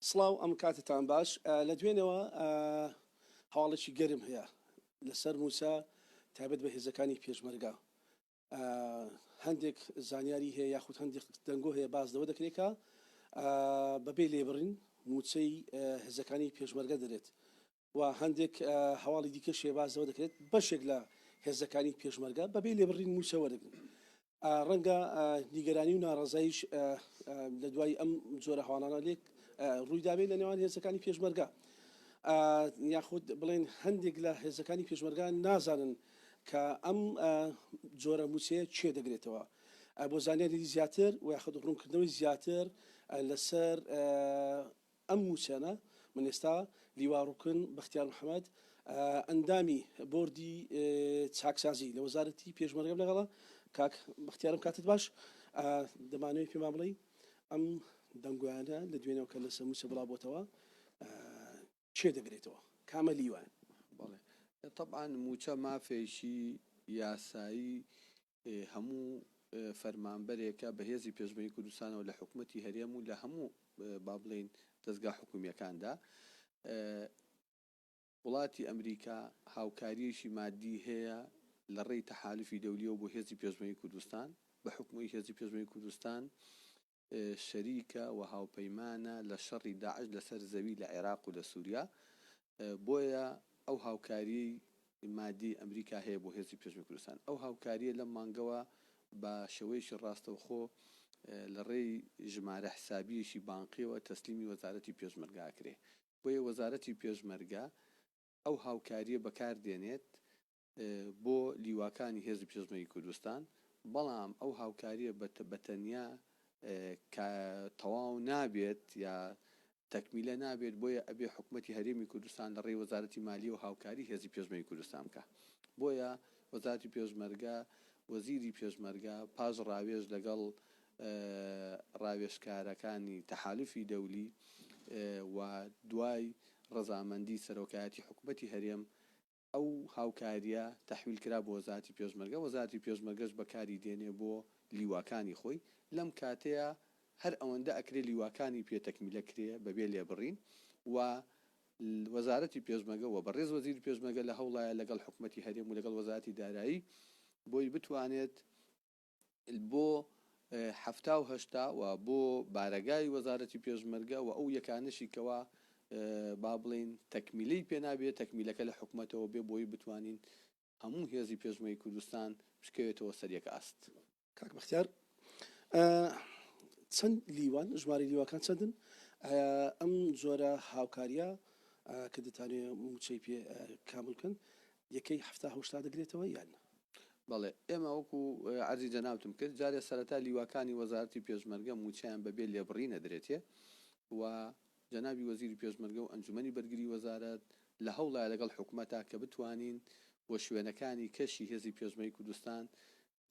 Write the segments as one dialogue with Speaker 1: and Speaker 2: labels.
Speaker 1: سڵاو ئەم کاتتان باش لە دوێنەوە هەواڵێکی گەرم هەیە لەسەر موسا تایبەت بە هێزەکانی پێشمەرگا هەندێک زانیاری هەیە یاخود هەندێک دەنگۆ هەیە بازدەوە دەکرێتکە بەبێ لێبڕین موچەی هێزەکانی پێشمەرگە دەرێت و هەندێک هەواڵی دیکە شێبازەوە دەکرێت بەشێک لە هێزەکانی پێشمەرگە بەبێ لێبڕین موچە وەرەگرن ڕەنگە نیگەرانی و ناڕزایش لە دوای ئەم جۆرە هەواڵانە لێک ڕوویدابێت لە نێوان هێزەکانی پێشمەرگە یاخود بڵێن هەندێک لە هێزەکانی پێشمەرگە نازانن کە ئەم جۆرە موچەیە چێ دەگرێتەوە بۆ زانیاری زیاتر و یاخود ڕوونکردنەوەی زیاتر لەسەر ئەم موچەنە من ئێستا لیواڕووکن بەختیار محەممەد ئەندامی بردی چاکسازی لە وەزارەتی پێشمەرگەم لەگەڵە کاک بەختیارم کاتت باش دەمانەوەی پێما بڵێ ئەم دەنگویانە لە دوێنەوە کە لەسەر موچە بڵا بۆتەوە چێ دەگرێتەوە کامە لیوان
Speaker 2: بەڵێ طبعاً موچە مافێشی یاسایی هەموو فەرمانبەرێکە بەهێزی پێشبەری کوردستانەوە لە حکوومەتی هەرێم و لە هەموو با بڵێن دەستگا حکوومیەکاندا وڵاتی ئەمریکا هاوکاریشی مادی هەیە لە ڕێی تەحالفی دەولیەوە بۆ هێزی پێشبەری کوردستان بە حکومەتی هێزی پێشبەری کوردستان شەریکە و هاوپەیمانە لە شەڕی داعش لەسەر زەوی لە عێراق و لە سووریا بۆیە ئەو هاوکاری مادی ئەمریکا هەیە بۆ هێزی پێشبەری کوردستان ئەو هاوکاریە لەم مانگەوە بە شێوەیەکی ڕاستەوخۆ لە ڕێی ژمارە حسابیەکی بانقیەوە تەسلیمی وەزارەتی پێشمەرگا کرێ بۆیە وەزارەتی پێشمەرگا ئەو هاوکاریە بەکاردێنێت بۆ لیواکانی هێزی پێشمەری کوردستان بەڵام ئەو هاوکاریە بەتەنیا کە تەواو نابێت یا تەکمیلە نابێت بۆیە ئەبێ حکوومەتی هەرێمی کوردستان لە ڕێی وەزارەتی مالی و هاوکاری هێزی پێشمەری کوردستان بکە بۆیە وەزارەتی پێشمەرگا وەزیری پێشمەرگا پاش ڕاوێژ لەگەڵ ڕاوێژکارەکانی تەحالفی دەولی و دوای ڕەزامەندی سەرۆکایەتی حکوومەتی هەرێم ئەو هاوکاریە تەحویل کرا بۆ وەزارەتی پێشمەرگە وەزارەتی پێشمەرگەش بەکاری دێنێ بۆ لیواکانی خۆی لەم کاتەیە هەر ئەوەندە ئەکرێ لیواکانی پێتەکمیلە کرێ بەبێ لێبڕین و وەزارەتی پێشمەرگە و بەڕێز وەزیری پێشمەرگە لە هەوڵایە لەگەڵ حکوومەتی هەرێم و لەگەڵ وەزارەتی دارایی بۆی بتوانێت بۆ 1970 و بۆ بارەگای وەزارەتی پێشمەرگە و ئەو یەکانشی کەوا با بڵێن تەکمیلەی پێنابێت تەکمیلەکە لە حکوومەتەوە بێ بۆی بتوانین هەموو هێزی پێشمەری کوردستان بشکەوێتەوە سەریەکە ئاست
Speaker 1: کاک بەختیار چەند لیوان ژماری لیواکان چەندن ئەم جۆرە هاوکاریە کە دەتانێت موچەی پێ کاملکەن یەکەی هەشتا دەگرێتەوە یان
Speaker 2: بەڵێ ئێمە وەکو عەرزی جەنابتم کرد جارێ سەرەتا لیواکانی وەزارەتی پێشمەرگە موچیان بەبێ لێبڕی نەدرێتێ و جەنابی وەزیری پێشمەرگە و ئەنجومەنی بەرگری وەزارەت لە هەوڵای لەگەڵ حکوومەتا کە بتوانین بۆ شوێنەکانی کەشی هێزی پێشمەری کوردستان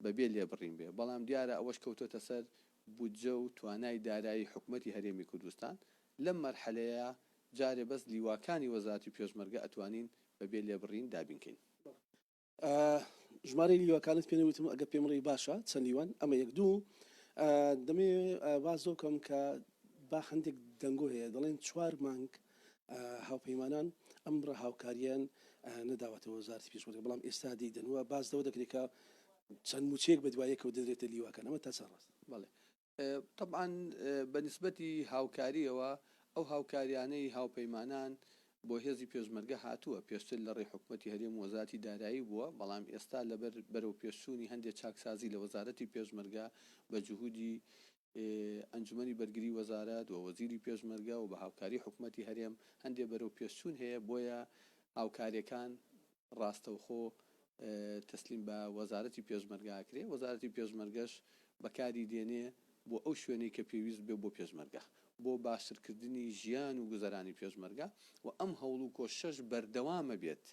Speaker 2: بەبێ لێبڕین بێ بەڵام دیارە ئەوەش کەوتۆتە سەر بودجە و توانای دارایی حکوومەتی هەرێمی کوردستان لەم مەرحەلەیە جارێ بەس لیواکانی وەزارەتی پێشمەرگە ئەتوانین بەبێ لێبڕین دابینکەین
Speaker 1: ژمارەی لیواکانت پێنەوتم ئەگە پێمڕی باشە چەند لیوان ئەمە یەک دوو دەمێ وازۆ کەم کە با هەندێک دەنگۆ هەیە دەڵێن 4 مانگ هاوپەیمانان ئەمڕە هاوکاریان نەداوەتەوە وەزارەتی پێشمەرگە بەڵام ئێستا دیدەنەوە بازدەوە دەکرێت کە چەند موچێک بە دوایەکە و دەدرێتە لیواکان ئەمە تا چەند ڕاست
Speaker 2: بەڵێ طبعاً بەنسبەتی هاوکاریەوە ئەو هاوکاریانەی هاوپەیمانان بۆ هێزی پێشمەرگە هاتووە پێشتر لە ڕێی حکوومەتی هەرێم وەزارەتی دارایی بووە بەڵام ئێستا لەبەر بەرەو پێشچوونی هەندێک چاکسازی لە وەزارەتی پێشمەرگە بە جوهودی ئەنجومەنی بەرگری وەزارەت و وەزیری پێشمەرگە و بە هاوکاری حکوومەتی هەرێم هەندێک بەرەو پێشچوون هەیە بۆیە هاوکاریەکان ڕاستەوخۆ تەسلیم بە وەزارەتی پێشمەرگاکرێ وەزارەتی پێشمەرگەش بەکاری دێنێ بۆ ئەو شوێنەی کە پێویست بێ بۆ پێشمەرگە بۆ باشترکردنی ژیان و گوزەرانی پێشمەرگە و ئەم هەوڵ و کۆشەش بەردەوامە بێت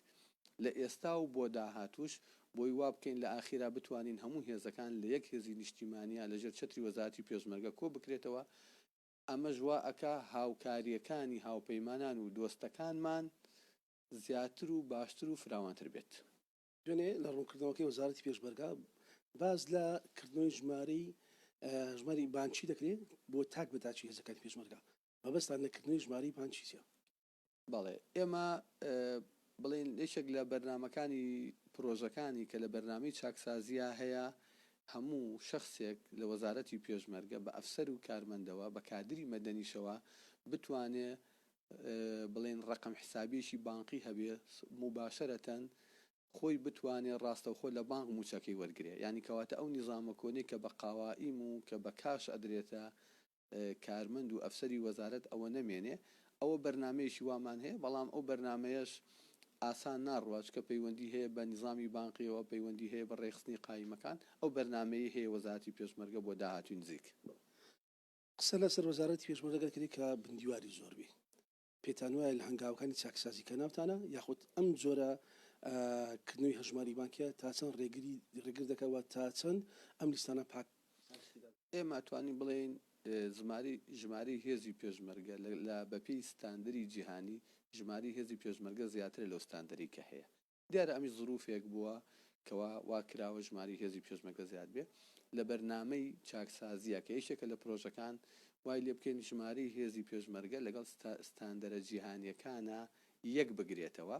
Speaker 2: لە ئێستا و بۆ داهاتوش بۆی وا بکەین لە ئاخیرا بتوانین هەموو هێزەکان لە یەک هێزی نیشتیمانیا لەژێر چەتری وەزارەتی پێشمەرگە کۆ بکرێتەوە ئەمەش وا ئەکا هاوکاریەکانی هاوپەیمانان و دۆستەکانمان زیاتر و باشتر و فراوانتر بێت
Speaker 1: دوێنێ لە ڕوونکردنەوەکەی وەزارەتی پێشمەرگە باز لە کردنەوەی ژماری بانکی دەکرێت بۆ تاک بەتاچی هێزەکانی پێشمەرگە مەبەستان لەکردنەوەی ژماری پان چیتە؟
Speaker 2: بەڵێ ئێمە بڵێن یەکێک لە بەرنمەکانی پرۆژەکانی کە لە بەرنامەی چاکسازیە هەیە هەموو شخصێک لە وەزارەتی پێشمەرگە بە ئەفسەر و کارمەندەوە بە کادری مەدەنیشەوە بتوانێ بڵێن ڕقم حسابیشی بانقی هەبێ مباشرەتەن خۆی بتوانێت ڕاستەوخۆ لە بانک موچەکەی وەرگێ ینی کەواتە ئەو نیزامە کۆنی کە بە قاوائیم و کە بە کاش ئەدرێتە کارمەند و ئەفسەری وەزارەت ئەوە نەمێنێ ئەوە بەرنمەیەشی وامان هەیە بەڵام ئەو بەرنمەیەش ئاسان ناڕواش کە پەیوەندی هەیە بە نظامی بانقیەوە پەیوەندی هەیە بە ڕێخستنی قایمەکان ئەو بەرنمەیە هەیە وەزارەتی پێشمەرگە بۆ داهاتوی نزیک
Speaker 1: قسە لەسەر وەزارەتی پێشمەرگە کردی کە بندیواری زۆربی پێتان وایە لە هەنگاوەکانی چاکسازی کە ناوتانە یاخود ئەم جۆرە کردنەوەی هەژماری بانکیە تا چەند ڕێگر دەکەوە تا چەند ئەم لیستانە پاک
Speaker 2: ئێمە توانی بڵێن ژماری هێزی پێشمەرگە لە بەپی ستاندری جیهانی ژماری هێزی پێشمەرگە زیاتر لەو ستاندەری کە هەیە دیارە ئەمی ظروفێک بووە کەوا وا کراوە ژماری هێزی پێشمەرگە زیاد بێ لە بەرنامەی چاکسازیە کە یەکێکە لە پرۆژەکان وای لێ بکەین ژماری هێزی پێشمەرگە لەگەڵ ستاندەرە جیهانیەکانە یەک بگرێتەوە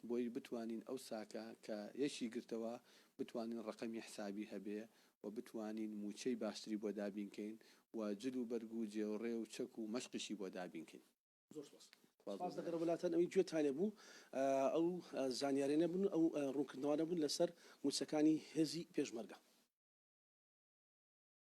Speaker 2: بۆی بتوانین ئەو ساکە کە یەشی گرتەوە بتوانین ڕقمی حسابی هەبێ و بتوانین موچەی باشتری بۆ دابینکەین و جل و بەرگ و جێوڕێ و چەک و مەشقشی بۆ دابینکەین
Speaker 1: دەگەڕ وڵاتان ئەوی گوێتانێ بوو ئەو زانیارێنە بوون ئەو ڕوونکردنەوەە بوون لەسەر موچەکانی هێزی پێشمەرگە